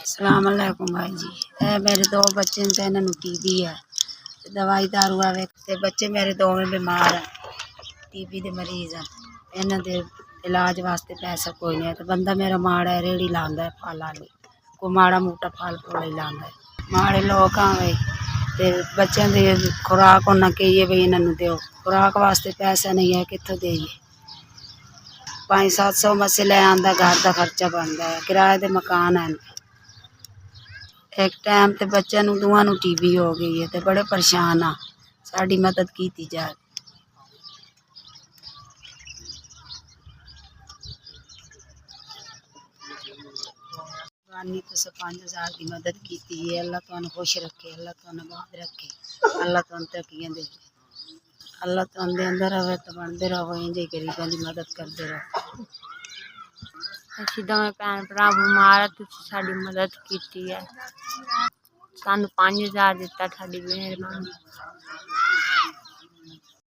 सलाम अलैकुम भाई जी। मेरे दो बच्चे ने तो इन्होंने टीबी है, दवाई दारू आवे ते बच्चे मेरे दोवें बीमार हैं, टीबी के मरीज हैं। इन्हां दे इलाज वास्ते पैसा कोई नहीं है। तो बंदा मेरा माड़ा है, रेहड़ी लांदा है फल आली, कोई माड़ा मोटा फल फूल ही लांदा है। माड़े लोग आवे ते बच्चों की खुराक उन्हें कहिए भी इन्होंने दो, खुराक वास्ते पैसा नहीं है, कितों देइए। 500-700 मसे ले आंदा, घर का खर्चा बनता है, किराए के मकान हैं। एक टाइम ते बच्चों दोवां नूं टीबी हो गई है, तो बड़े परेशान हाँ, साड़ी मदद की जाए। तो 5,000 की मदद की है। अल्लाह तुहानू खुश रखे, अल्लाह तुहानू बात रखे, अल्लाह तुहानू तरक्कियां दे, अल्लाह तुहानू अंदर रहे तो बनते रहो, इंज ही गरीबों की मदद करते रहो। असीं दोवें भैन भरा बीमार है, तुसीं साडी मदद की है, सानू 5,000 दिता, साडी मेहरबानी।